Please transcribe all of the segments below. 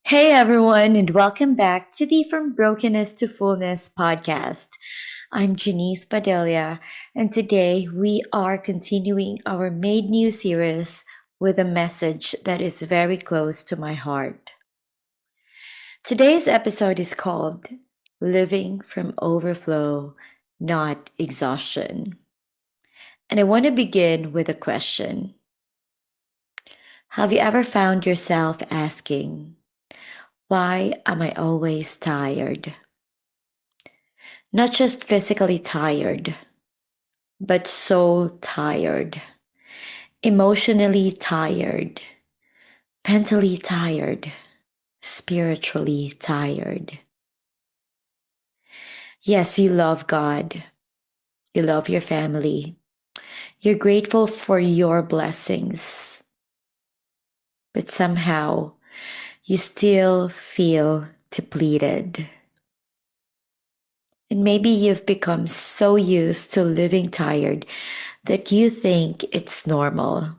Hey everyone, and welcome back to the From Brokenness to Fullness podcast. I'm Jeanith Padilla, and today we are continuing our Made New series with a message that is very close to my heart. Today's episode is called Living from Overflow, Not Exhaustion. And I want to begin with a question. Have you ever found yourself asking, why am I always tired? Not just physically tired, but so tired, emotionally tired, mentally tired, spiritually tired. Yes, you love God, you love your family, you're grateful for your blessings, but somehow you still feel depleted. And maybe you've become so used to living tired that you think it's normal.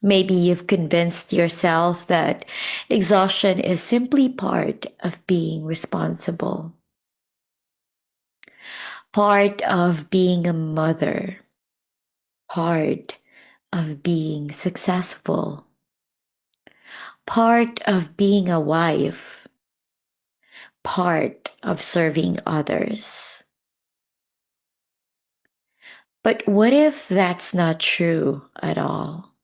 Maybe you've convinced yourself that exhaustion is simply part of being responsible, part of being a mother, part of being successful, part of being a wife, part of serving others. But what if that's not true at all?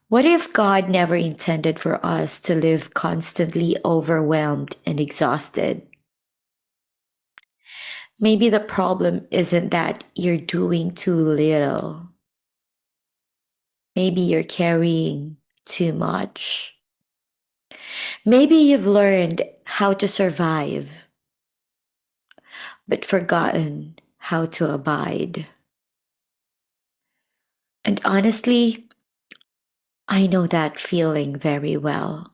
What if God never intended for us to live constantly overwhelmed and exhausted? Maybe the problem isn't that you're doing too little. Maybe you're carrying too much. Maybe you've learned how to survive, but forgotten how to abide. And honestly, I know that feeling very well.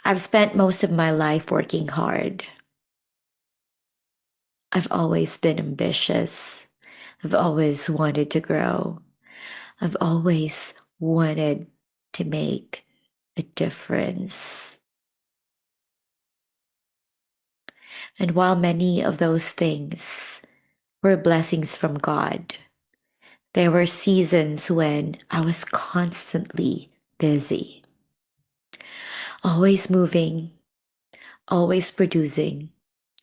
I've spent most of my life working hard. I've always been ambitious. I've always wanted to grow. I've always wanted to make a difference. And while many of those things were blessings from God, there were seasons when I was constantly busy, always moving, always producing,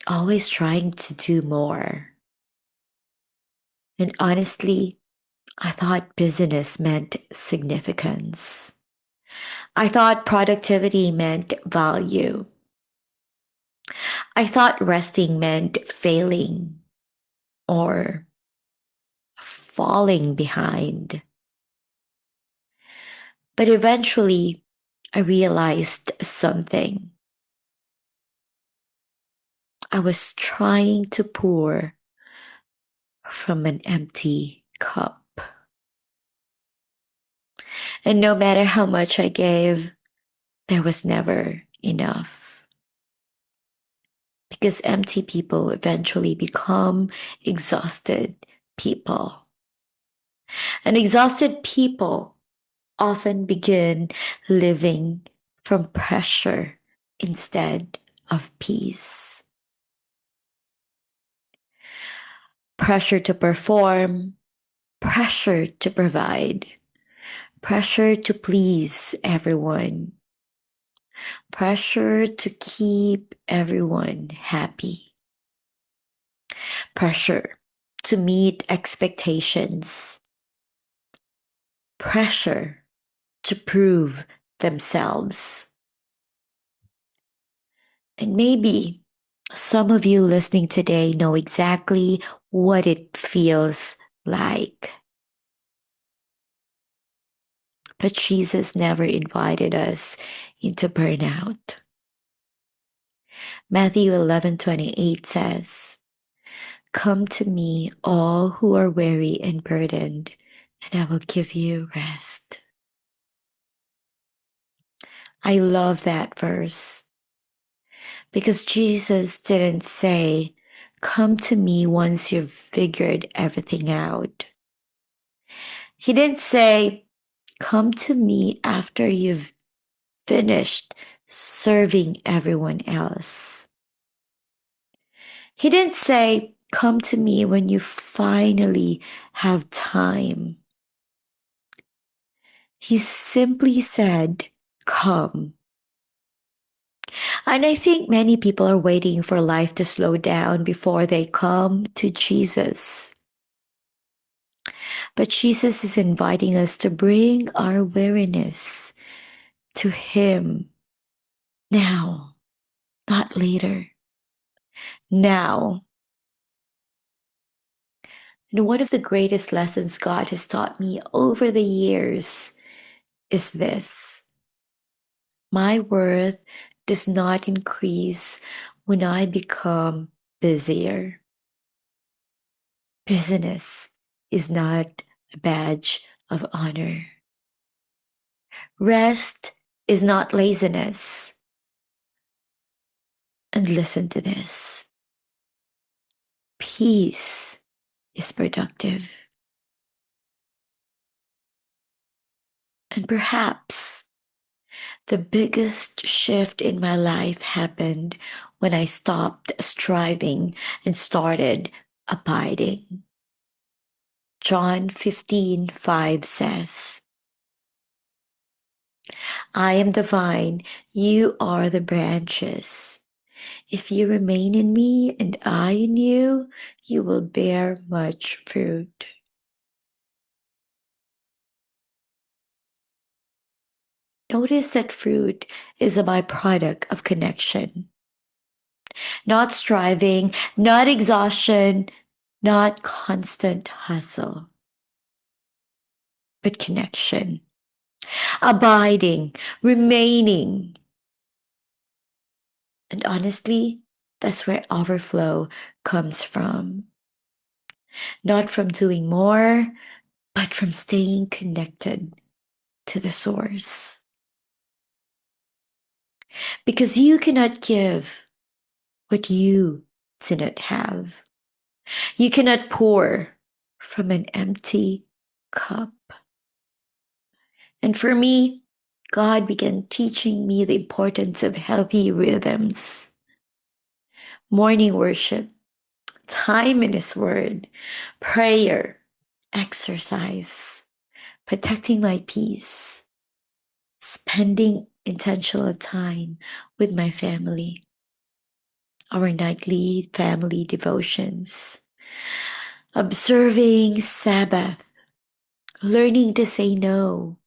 always trying to do more. And honestly, I thought business meant significance. I thought productivity meant value. I thought resting meant failing or falling behind. But eventually, I realized something. I was trying to pour from an empty cup. And no matter how much I gave, there was never enough. Because empty people eventually become exhausted people. And exhausted people often begin living from pressure instead of peace. Pressure to perform, pressure to provide, pressure to please everyone, pressure to keep everyone happy, pressure to meet expectations, pressure to prove themselves. And maybe some of you listening today know exactly what it feels like. But Jesus never invited us into burnout. Matthew 11:28 says, "Come to me, all who are weary and burdened, and I will give you rest." I love that verse because Jesus didn't say, "Come to me once you've figured everything out." He didn't say, come to me after you've finished serving everyone else. He didn't say, come to me when you finally have time. He simply said, come. And I think many people are waiting for life to slow down before they come to Jesus. But Jesus is inviting us to bring our weariness to Him now, not later. Now. And one of the greatest lessons God has taught me over the years is this: my worth does not increase when I become busier. Busyness is not a badge of honor. Rest is not laziness. And listen to this: peace is productive. And perhaps the biggest shift in my life happened when I stopped striving and started abiding. John 15:5 says, I am the vine, you are the branches. If you remain in me and I in you, you will bear much fruit. Notice that fruit is a byproduct of connection, not striving, not exhaustion, not constant hustle, but connection, abiding, remaining. And honestly, that's where overflow comes from. Not from doing more, but from staying connected to the source. Because you cannot give what you do not have. You cannot pour from an empty cup. And for me, God began teaching me the importance of healthy rhythms, morning worship, time in His Word, prayer, exercise, protecting my peace, spending intentional time with my family, our nightly family devotions, observing Sabbath, learning to say no,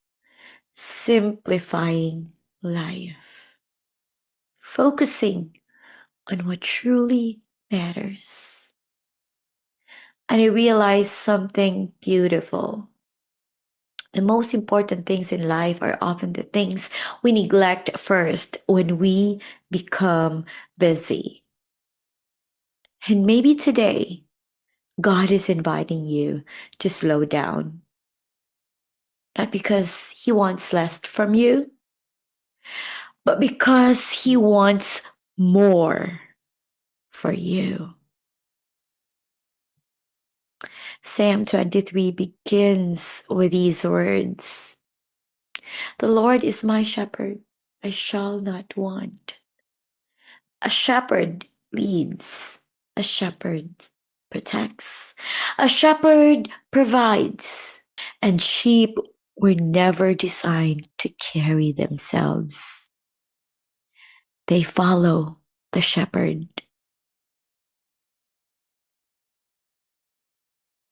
simplifying life, focusing on what truly matters. And I realized something beautiful. The most important things in life are often the things we neglect first when we become busy. And maybe today, God is inviting you to slow down. Not because He wants less from you, but because He wants more for you. Psalm 23 begins with these words: The Lord is my shepherd, I shall not want. A shepherd leads, a shepherd protects, a shepherd provides, and sheep were never designed to carry themselves. They follow the shepherd.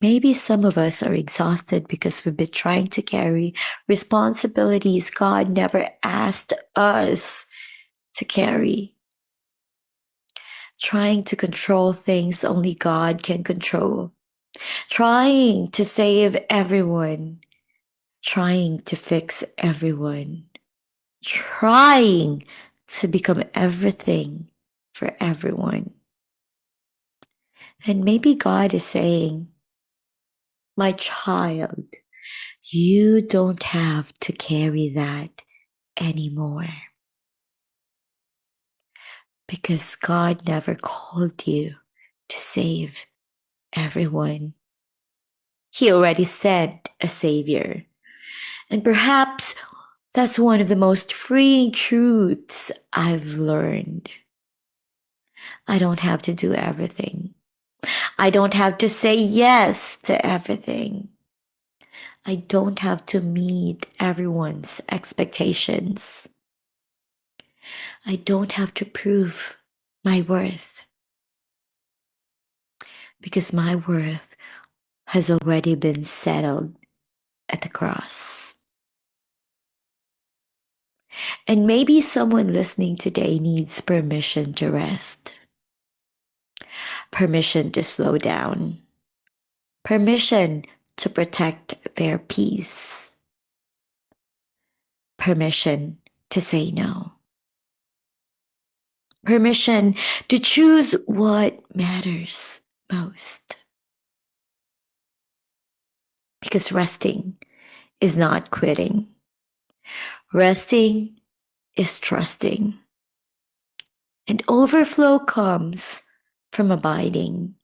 Maybe some of us are exhausted because we've been trying to carry responsibilities God never asked us to carry, trying to control things only God can control, trying to save everyone, trying to fix everyone, trying to become everything for everyone. And maybe God is saying, my child, you don't have to carry that anymore. Because God never called you to save everyone. He already sent a savior. And perhaps that's one of the most freeing truths I've learned. I don't have to do everything. I don't have to say yes to everything. I don't have to meet everyone's expectations. I don't have to prove my worth because my worth has already been settled at the cross. And maybe someone listening today needs permission to rest, permission to slow down, permission to protect their peace, permission to say no, permission to choose what matters most. Because resting is not quitting, resting is trusting. And overflow comes from abiding,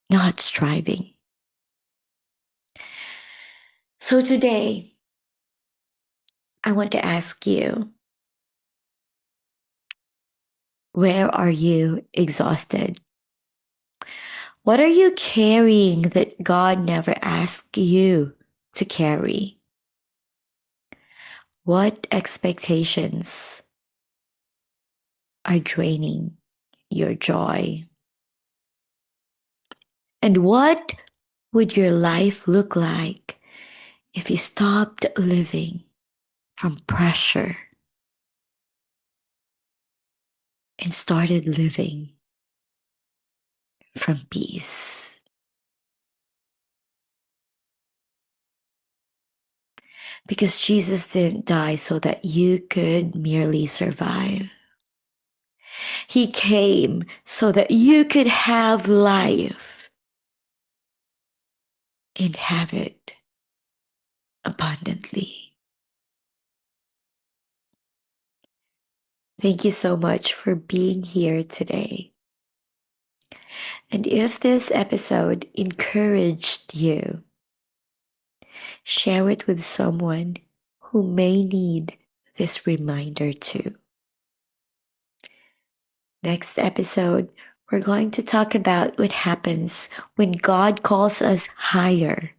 not striving. So today, I want to ask you, where are you exhausted? What are you carrying that God never asked you to carry? What expectations are draining your joy? And what would your life look like if you stopped living from pressure and started living from peace? Because Jesus didn't die so that you could merely survive. He came so that you could have life and have it abundantly. Thank you so much for being here today. And if this episode encouraged you, share it with someone who may need this reminder too. Next episode, we're going to talk about what happens when God calls us higher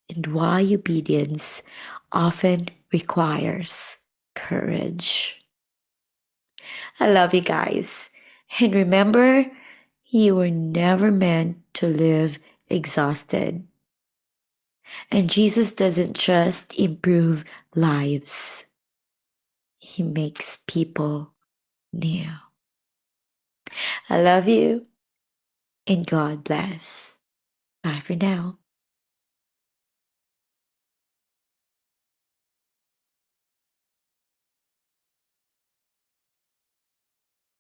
and why obedience often requires courage. I love you guys. And remember, you were never meant to live exhausted. And Jesus doesn't just improve lives, He makes people new. I love you and God bless. Bye for now.